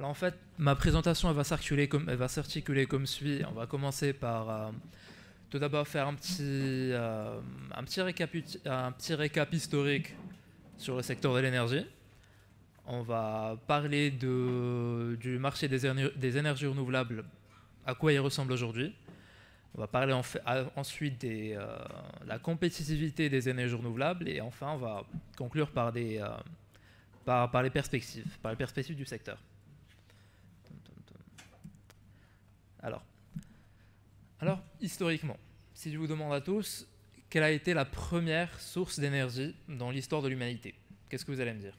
Alors en fait, ma présentation elle va s'articuler comme suit. On va commencer par tout d'abord faire un petit récap historique sur le secteur de l'énergie. On va parler du marché des énergies renouvelables, à quoi il ressemble aujourd'hui. On va parler ensuite de la compétitivité des énergies renouvelables et enfin on va conclure par les perspectives du secteur. Alors, historiquement, si je vous demande à tous, quelle a été la première source d'énergie dans l'histoire de l'humanité? Qu'est-ce que vous allez me dire?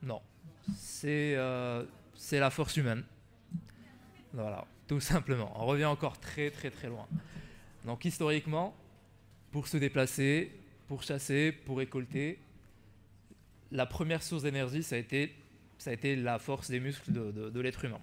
Non, c'est la force humaine. Voilà, tout simplement. On revient encore très très très loin. Donc historiquement, pour se déplacer, pour chasser, pour récolter, la première source d'énergie, ça a été la force des muscles de l'être humain.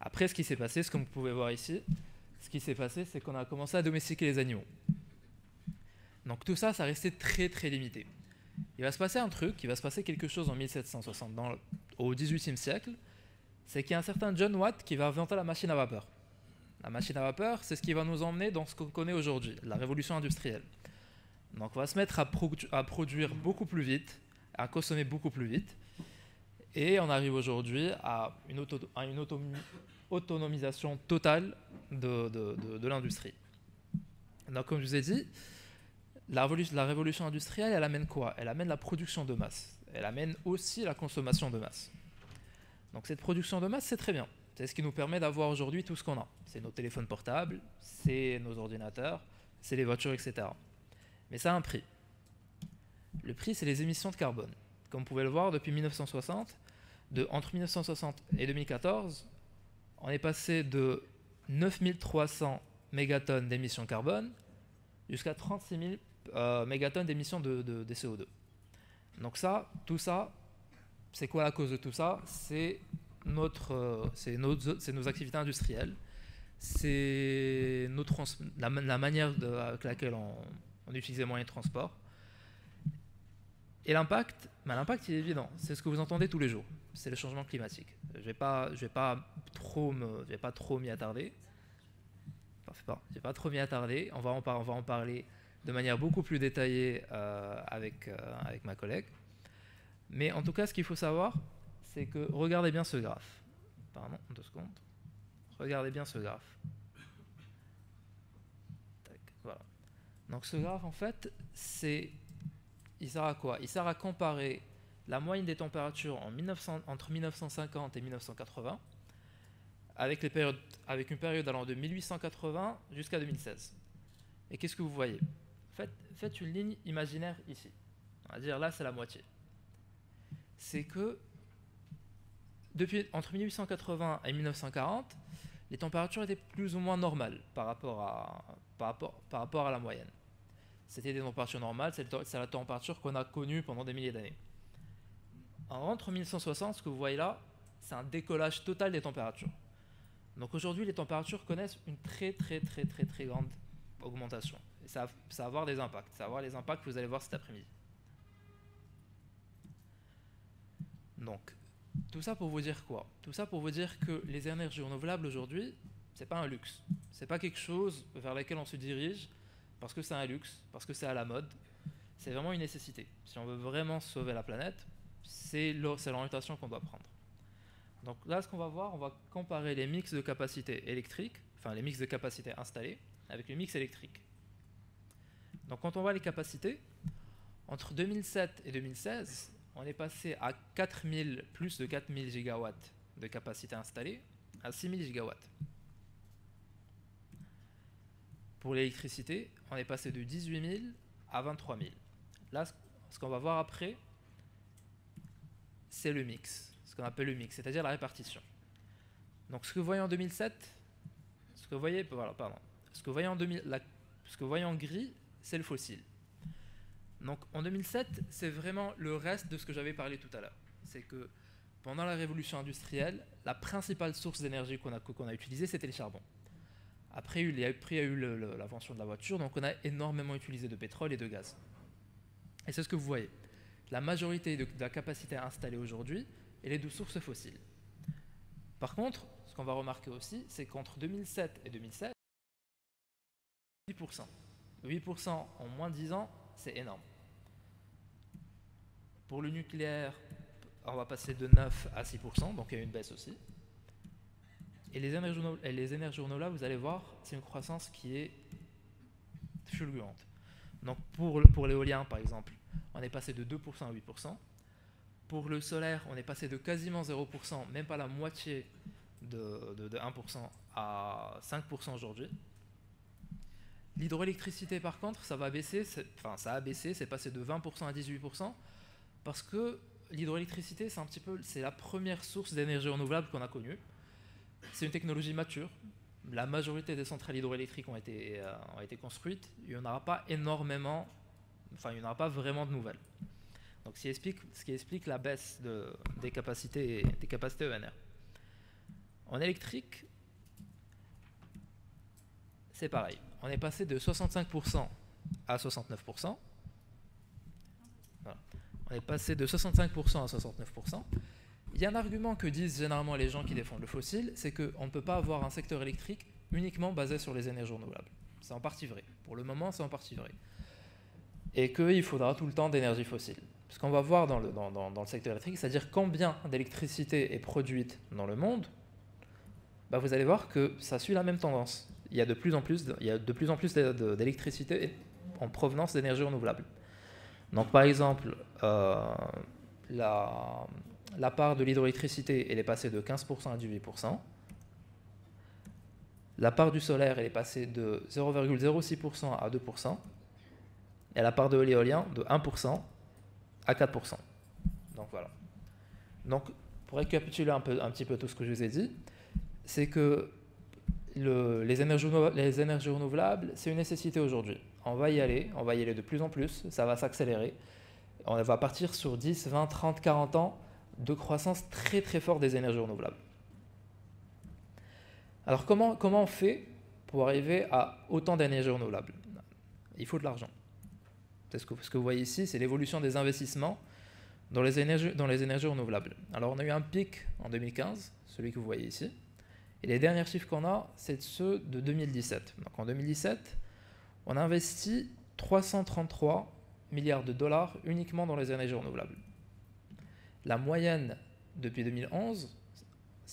Après, ce qui s'est passé, ce que vous pouvez voir ici, ce qui s'est passé, c'est qu'on a commencé à domestiquer les animaux. Donc tout ça, ça restait très très limité. Il va se passer un truc, il va se passer quelque chose en 1760, au XVIIIe siècle, c'est qu'il y a un certain John Watt qui va inventer la machine à vapeur. La machine à vapeur, c'est ce qui va nous emmener dans ce qu'on connaît aujourd'hui, la révolution industrielle. Donc on va se mettre à produire beaucoup plus vite, à consommer beaucoup plus vite, et on arrive aujourd'hui à une autonomisation totale de l'industrie. Donc comme je vous ai dit, la révolution industrielle, elle amène quoi? Elle amène la production de masse. Elle amène aussi la consommation de masse. Donc cette production de masse, c'est très bien. C'est ce qui nous permet d'avoir aujourd'hui tout ce qu'on a. C'est nos téléphones portables, c'est nos ordinateurs, c'est les voitures, etc. Mais ça a un prix. Le prix, c'est les émissions de carbone. Comme vous pouvez le voir, depuis 1960, entre 1960 et 2014, on est passé de 9300 mégatonnes d'émissions de carbone jusqu'à 36 000 mégatonnes d'émissions de CO2. Donc tout ça, c'est quoi la cause de tout ça? C'est nos activités industrielles, c'est la manière avec laquelle on utilise les moyens de transport. Et l'impact, il est évident. C'est ce que vous entendez tous les jours. C'est le changement climatique. Je vais pas trop m'y attarder. Je vais pas trop m'y attarder. On va en parler de manière beaucoup plus détaillée avec ma collègue. Mais en tout cas, ce qu'il faut savoir, c'est que regardez bien ce graphe. Pardon, 2 secondes. Regardez bien ce graphe. Tac, voilà. Donc ce graphe, en fait, il sert à quoi? Il sert à comparer la moyenne des températures entre 1950 et 1980 avec une période allant de 1880 jusqu'à 2016. Et qu'est-ce que vous voyez? Faites une ligne imaginaire ici. On va dire là, c'est la moitié. C'est que entre 1880 et 1940, les températures étaient plus ou moins normales par rapport à la moyenne. C'était des températures normales, c'est la température qu'on a connue pendant des milliers d'années. Entre 1960, ce que vous voyez là, c'est un décollage total des températures. Donc aujourd'hui, les températures connaissent une très très très très très grande augmentation. Et ça va avoir des impacts. Ça va avoir les impacts que vous allez voir cet après-midi. Donc, tout ça pour vous dire quoi? Tout ça pour vous dire que les énergies renouvelables aujourd'hui, c'est pas un luxe. C'est pas quelque chose vers lequel on se dirige parce que c'est un luxe, parce que c'est à la mode. C'est vraiment une nécessité. Si on veut vraiment sauver la planète, c'est l'orientation qu'on doit prendre. Donc là, ce qu'on va voir, on va comparer les mix de capacité électrique, enfin les mix de capacité installés, avec le mix électrique. Donc quand on voit les capacités, entre 2007 et 2016, on est passé à plus de 4000 gigawatts de capacité installée à 6000 gigawatts. Pour l'électricité, on est passé de 18 000 à 23 000. Là, ce qu'on va voir après, c'est le mix, ce qu'on appelle le mix, c'est-à-dire la répartition. Donc ce que vous voyez en 2007, ce que vous voyez en gris, c'est le fossile. Donc en 2007, c'est vraiment le reste de ce que j'avais parlé tout à l'heure. C'est que pendant la révolution industrielle, la principale source d'énergie qu'on a utilisée, c'était le charbon. Après, il y a eu l'invention de la voiture, donc on a énormément utilisé de pétrole et de gaz. Et c'est ce que vous voyez. la majorité de la capacité installée aujourd'hui, elle est de sources fossiles. Par contre, ce qu'on va remarquer aussi, c'est qu'entre 2007 et 2007, 8%. 8% en moins de 10 ans, c'est énorme. Pour le nucléaire, on va passer de 9 à 6%, donc il y a une baisse aussi. Et les énergies renouvelables, vous allez voir, c'est une croissance qui est fulgurante. Donc pour l'éolien, par exemple, on est passé de 2% à 8%. Pour le solaire, on est passé de quasiment 0%, même pas la moitié de 1% à 5% aujourd'hui. L'hydroélectricité, par contre, ça a baissé, c'est passé de 20% à 18%, parce que l'hydroélectricité, c'est la première source d'énergie renouvelable qu'on a connue. C'est une technologie mature. La majorité des centrales hydroélectriques ont été construites. Il n'y en aura pas énormément, il n'y en aura pas vraiment de nouvelles. Donc, ce qui explique la baisse des capacités ENR. En électrique, c'est pareil. On est passé de 65% à 69%. Voilà. On est passé de 65% à 69%. Il y a un argument que disent généralement les gens qui défendent le fossile, c'est qu'on ne peut pas avoir un secteur électrique uniquement basé sur les énergies renouvelables. C'est en partie vrai. Pour le moment, c'est en partie vrai. Et qu'il faudra tout le temps d'énergie fossile. Ce qu'on va voir dans le secteur électrique, c'est-à-dire combien d'électricité est produite dans le monde, vous allez voir que ça suit la même tendance. Il y a de plus en plus d'électricité en provenance d'énergie renouvelable. Donc par exemple, la part de l'hydroélectricité, elle est passée de 15% à 18%. La part du solaire, elle est passée de 0,06% à 2%. Et la part de l'éolien, de 1% à 4%. Donc voilà. Donc pour récapituler un petit peu tout ce que je vous ai dit, c'est que les énergies renouvelables, c'est une nécessité aujourd'hui. On va y aller de plus en plus, ça va s'accélérer. On va partir sur 10, 20, 30, 40 ans de croissance très très forte des énergies renouvelables. Alors comment on fait pour arriver à autant d'énergies renouvelables? Il faut de l'argent. Ce que vous voyez ici, c'est l'évolution des investissements dans les énergies renouvelables. Alors on a eu un pic en 2015, celui que vous voyez ici. Et les derniers chiffres qu'on a, c'est ceux de 2017. Donc en 2017, on a investi 333 milliards de dollars uniquement dans les énergies renouvelables. La moyenne depuis 2011,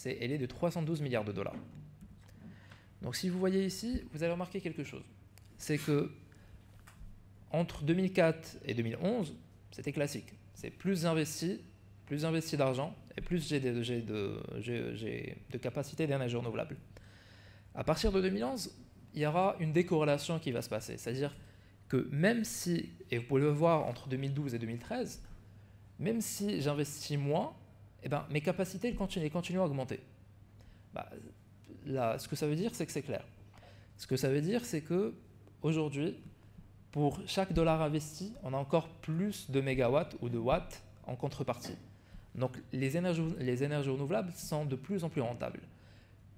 elle est de 312 milliards de dollars. Donc si vous voyez ici, vous allez remarquer quelque chose. C'est que entre 2004 et 2011, c'était classique. C'est plus investi d'argent et plus j'ai de capacité d'énergie renouvelable. À partir de 2011, il y aura une décorrélation qui va se passer. C'est-à-dire que même si, et vous pouvez le voir entre 2012 et 2013, même si j'investis moins, mes capacités continuent à augmenter. Là, ce que ça veut dire, c'est que c'est clair. Ce que ça veut dire, c'est qu'aujourd'hui, pour chaque dollar investi, on a encore plus de mégawatts ou de watts en contrepartie. Donc les énergies renouvelables sont de plus en plus rentables.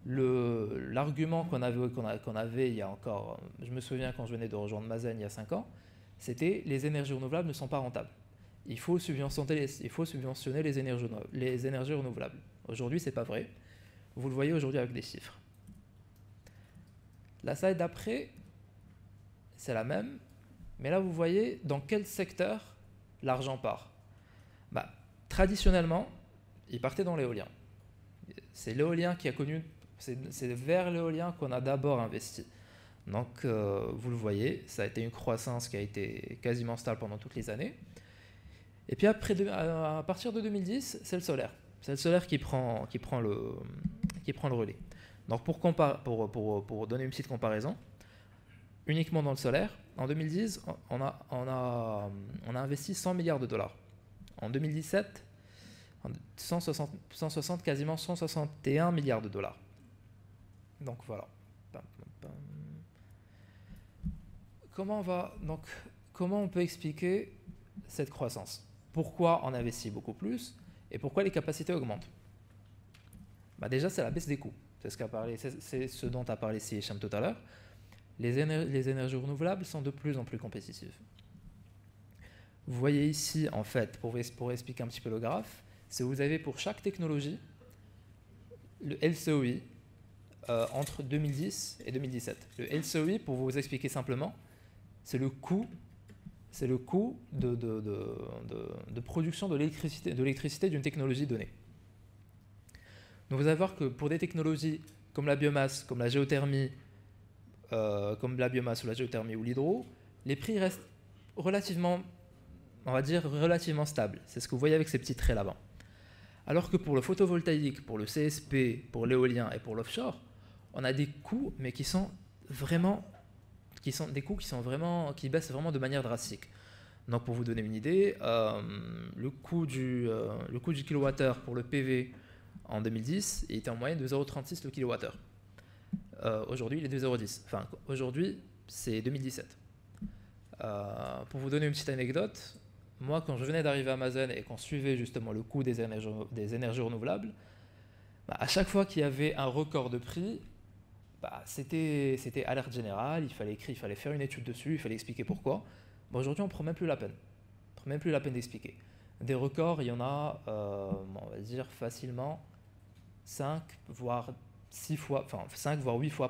L'argument qu'on avait il y a encore, je me souviens quand je venais de rejoindre Mazen il y a 5 ans, c'était les énergies renouvelables ne sont pas rentables. Il faut subventionner les énergies renouvelables. Aujourd'hui, ce n'est pas vrai. Vous le voyez aujourd'hui avec des chiffres. La slide d'après, c'est la même, mais là, vous voyez dans quel secteur l'argent part. Traditionnellement, il partait dans l'éolien. C'est l'éolien qui a connu, c'est vers l'éolien qu'on a d'abord investi. Donc, vous le voyez, ça a été une croissance qui a été quasiment stable pendant toutes les années. Et puis après, à partir de 2010, c'est le solaire. C'est le solaire qui prend le relais. Donc, pour donner une petite comparaison, uniquement dans le solaire, en 2010, on a investi 100 milliards de dollars. En 2017, 160, quasiment 161 milliards de dollars. Donc voilà. Comment on peut expliquer cette croissance? Pourquoi on investit beaucoup plus et pourquoi les capacités augmentent? Déjà, c'est la baisse des coûts. C'est ce dont a parlé Hicham tout à l'heure. Les énergies renouvelables sont de plus en plus compétitives. Vous voyez ici, en fait, pour expliquer un petit peu le graphe, c'est que vous avez pour chaque technologie le LCOI entre 2010 et 2017. Le LCOI, pour vous expliquer simplement, c'est le coût de production de l'électricité d'une technologie donnée. Donc vous allez voir que pour des technologies comme la biomasse, comme la géothermie, comme la biomasse ou la géothermie ou l'hydro, les prix restent relativement, on va dire, relativement stables. C'est ce que vous voyez avec ces petits traits là-bas. Alors que pour le photovoltaïque, pour le CSP, pour l'éolien et pour l'offshore, on a des coûts, mais qui sont vraiment, qui baissent vraiment de manière drastique. Donc pour vous donner une idée, le coût du kilowattheure pour le PV en 2010 était en moyenne de 0,36 le kilowattheure. Aujourd'hui, il est de 0,10. Enfin, aujourd'hui, c'est 2017. Pour vous donner une petite anecdote, moi, quand je venais d'arriver à Amazon et qu'on suivait justement le coût des énergies renouvelables, à chaque fois qu'il y avait un record de prix, c'était alerte générale, il fallait faire une étude dessus, il fallait expliquer pourquoi. Aujourd'hui, on ne prend même plus la peine. On ne prend même plus la peine d'expliquer. Des records, il y en a, on va dire facilement 5 voire 8 fois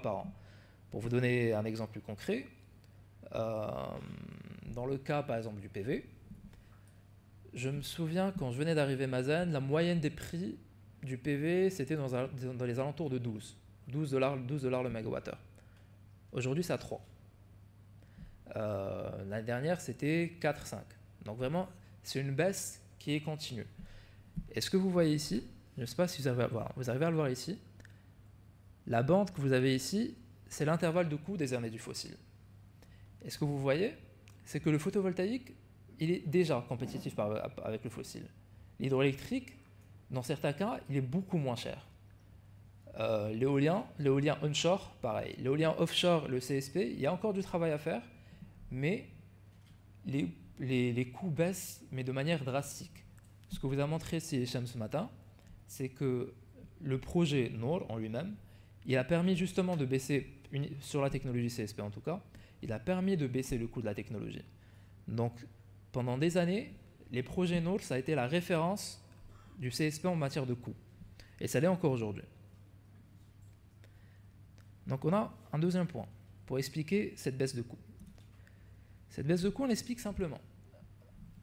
par an. Pour vous donner un exemple plus concret, dans le cas par exemple du PV, je me souviens quand je venais d'arriver à Amazon, la moyenne des prix du PV c'était dans les alentours de 12 $ le mégawattheure. Aujourd'hui c'est à 3. L'année dernière c'était 4-5. Donc vraiment c'est une baisse qui est continue. Et ce que vous voyez ici, je ne sais pas si vous arrivez à le voir ici, la bande que vous avez ici, c'est l'intervalle de coût des énergies fossiles. Et ce que vous voyez, c'est que le photovoltaïque, il est déjà compétitif avec le fossile. L'hydroélectrique, dans certains cas, il est beaucoup moins cher. L'éolien onshore, pareil. L'éolien offshore, le CSP, il y a encore du travail à faire, mais les coûts baissent, mais de manière drastique. Ce que vous a montré Hicham ce matin, c'est que le projet Noor en lui-même, il a permis justement de baisser, sur la technologie CSP en tout cas, il a permis de baisser le coût de la technologie. Donc, pendant des années, les projets Noor, ça a été la référence du CSP en matière de coût. Et ça l'est encore aujourd'hui. Donc, on a un deuxième point pour expliquer cette baisse de coût. Cette baisse de coût, on l'explique simplement.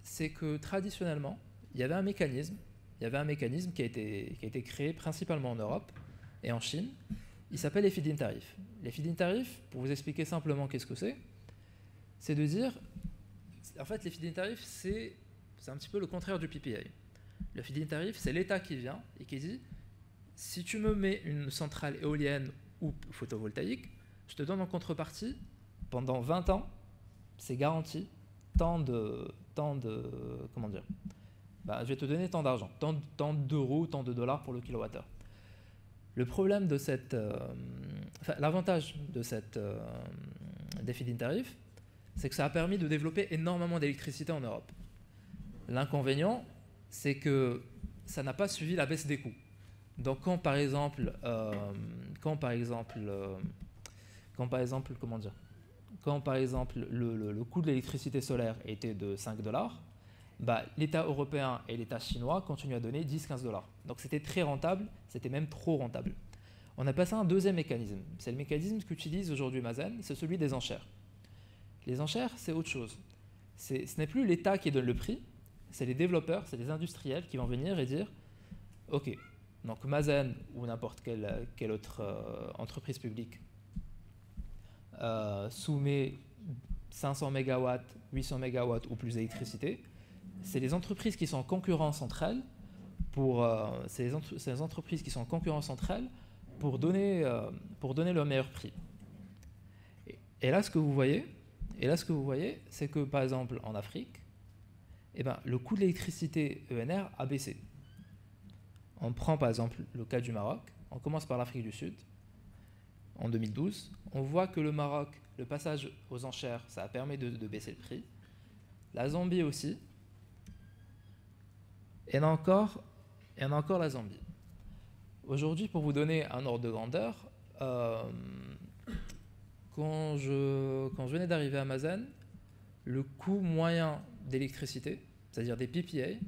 C'est que traditionnellement, il y avait un mécanisme qui a été créé principalement en Europe et en Chine. Il s'appelle les feed-in tarifs. Les feed-in tarifs, pour vous expliquer simplement qu'est-ce que c'est de dire, en fait, les feed-in tarifs, c'est un petit peu le contraire du PPA. Le feed-in tarif, c'est l'État qui vient et qui dit, si tu me mets une centrale éolienne ou photovoltaïque, je te donne en contrepartie, pendant 20 ans, c'est garanti, je vais te donner tant d'argent, tant d'euros, tant de dollars pour le kilowattheure. Le problème de l'avantage de des feed-in tarifs, c'est que ça a permis de développer énormément d'électricité en Europe. L'inconvénient, c'est que ça n'a pas suivi la baisse des coûts. Donc quand par exemple le coût de l'électricité solaire était de 5 $, l'État européen et l'État chinois continuent à donner 10-15 $. Donc c'était très rentable, c'était même trop rentable. On a passé à un deuxième mécanisme. C'est le mécanisme qu'utilise aujourd'hui Amazon, c'est celui des enchères. Les enchères, c'est autre chose. Ce n'est plus l'État qui donne le prix, c'est les développeurs, c'est les industriels qui vont venir et dire « Ok, donc Amazon ou n'importe quelle autre entreprise publique soumet 500 MW, 800 MW ou plus d'électricité. C'est les entreprises qui sont en concurrence entre elles pour donner leur meilleur prix. Et là, ce que vous voyez, c'est que par exemple en Afrique, le coût de l'électricité ENR a baissé. On prend par exemple le cas du Maroc, on commence par l'Afrique du Sud. En 2012, on voit que le Maroc, le passage aux enchères, ça a permis de baisser le prix. La Zambie aussi. Et on a encore la Zambie. Aujourd'hui, pour vous donner un ordre de grandeur, quand je venais d'arriver à Amazon, le coût moyen d'électricité, c'est-à-dire des PPA,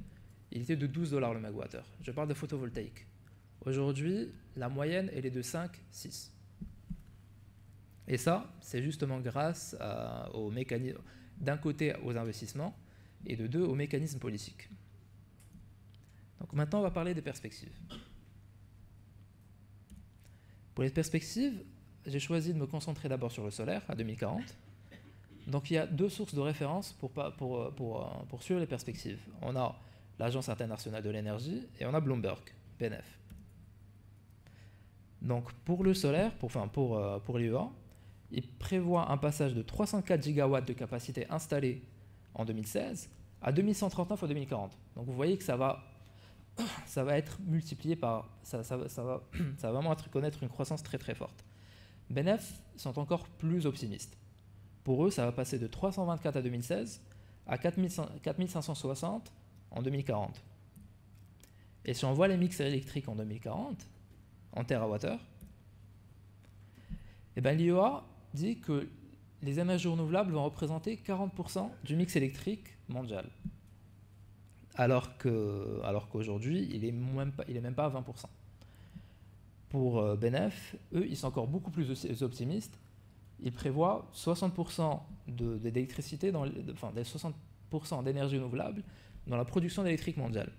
il était de 12 $ le mégawattheure. Je parle de photovoltaïque. Aujourd'hui, la moyenne, elle est de 5-6. Et ça, c'est justement grâce au mécanisme, d'un côté aux investissements, et de deux aux mécanismes politiques. Donc maintenant, on va parler des perspectives. Pour les perspectives, j'ai choisi de me concentrer d'abord sur le solaire à 2040. Donc il y a deux sources de référence pour suivre les perspectives. On a l'Agence internationale de l'énergie et on a Bloomberg, BNF. Donc pour le solaire, pour l'IEA, il prévoit un passage de 304 gigawatts de capacité installée en 2016 à 2139 en 2040. Donc vous voyez que ça va être multiplié par... Ça va vraiment connaître une croissance très très forte. BNF sont encore plus optimistes. Pour eux, ça va passer de 324 à 2016 à 4560 en 2040. Et si on voit les mix électriques en 2040, en terawattheure, l'IEA dit que les énergies renouvelables vont représenter 40% du mix électrique mondial. Alors qu'aujourd'hui, il est même pas à 20%. Pour BNF, eux, ils sont encore beaucoup plus optimistes. Ils prévoient 60% d'électricité, des 60% d'énergie renouvelable dans la production d'électrique mondiale.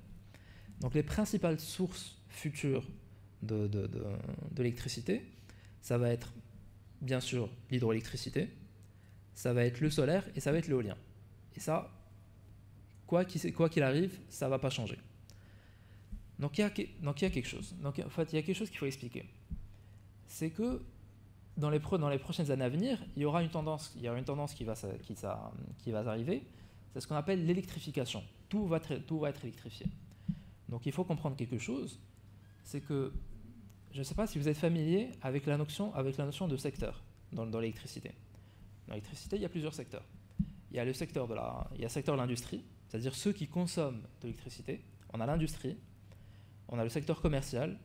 Donc les principales sources futures de l'électricité, ça va être bien sûr l'hydroélectricité, ça va être le solaire et ça va être l'éolien. Et ça, quoi qu'il arrive, ça ne va pas changer. Donc il y a quelque chose. Donc en fait, il y a quelque chose qu'il faut expliquer. C'est que dans les prochaines années à venir, il y aura une tendance qui va arriver. C'est ce qu'on appelle l'électrification. Tout va être électrifié. Donc il faut comprendre quelque chose. C'est que je ne sais pas si vous êtes familier avec la notion de secteur dans l'électricité. Dans l'électricité, il y a plusieurs secteurs. Il y a le secteur de l'industrie, c'est-à-dire ceux qui consomment de l'électricité. On a l'industrie, on a le secteur commercial,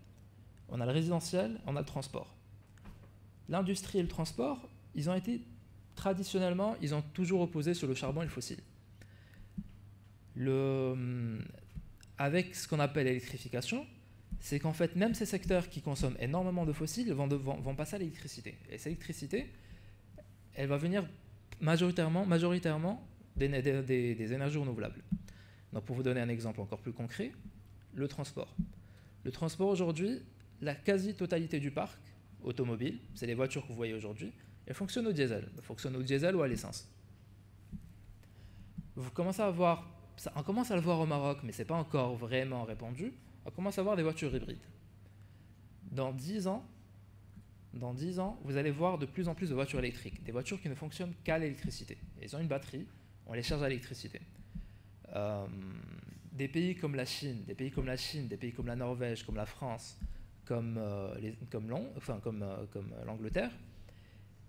on a le résidentiel, on a le transport. L'industrie et le transport, traditionnellement, ils ont toujours opposé sur le charbon et le fossile. Avec ce qu'on appelle l'électrification, c'est qu'en fait, même ces secteurs qui consomment énormément de fossiles vont passer à l'électricité. Et cette électricité, elle va venir majoritairement des énergies renouvelables. Donc pour vous donner un exemple encore plus concret, le transport. Le transport aujourd'hui, la quasi-totalité du parc automobile, c'est les voitures que vous voyez aujourd'hui, elles fonctionnent au diesel. Elles fonctionnent au diesel ou à l'essence. On commence à le voir au Maroc, mais ce n'est pas encore vraiment répandu. On commence à voir des voitures hybrides. Dans 10 ans, vous allez voir de plus en plus de voitures électriques, des voitures qui ne fonctionnent qu'à l'électricité. Elles ont une batterie, on les charge à l'électricité. Des pays comme la Chine, des pays comme la Norvège, comme la France, comme l'Angleterre,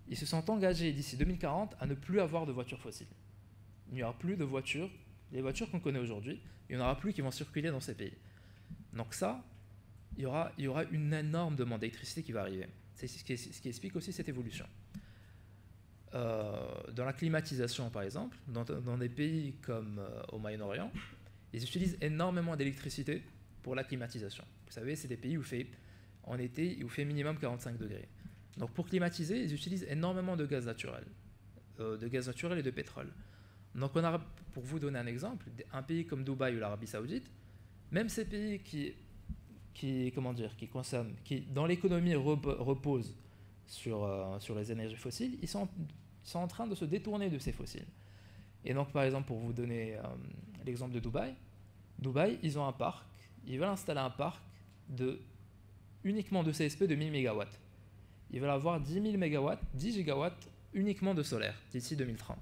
ils se sont engagés d'ici 2040 à ne plus avoir de voitures fossiles. Il n'y aura plus de voitures, les voitures qu'on connaît aujourd'hui, il n'y en aura plus qui vont circuler dans ces pays. Donc ça, il y aura une énorme demande d'électricité qui va arriver. C'est ce qui explique aussi cette évolution. Dans la climatisation, par exemple, dans des pays comme au Moyen-Orient, ils utilisent énormément d'électricité pour la climatisation. Vous savez, c'est des pays où en été, il fait minimum 45 degrés. Donc pour climatiser, ils utilisent énormément de gaz naturel et de pétrole. Donc pour vous donner un exemple, un pays comme Dubaï ou l'Arabie Saoudite, même ces pays qui consomment, qui dans l'économie reposent sur les énergies fossiles, ils sont en train de se détourner de ces fossiles. Et donc par exemple, pour vous donner l'exemple de Dubaï, ils ont un parc, ils veulent installer un parc uniquement de CSP de 1000 MW. Ils veulent avoir 10 000 MW, 10 gigawatts uniquement de solaire d'ici 2030.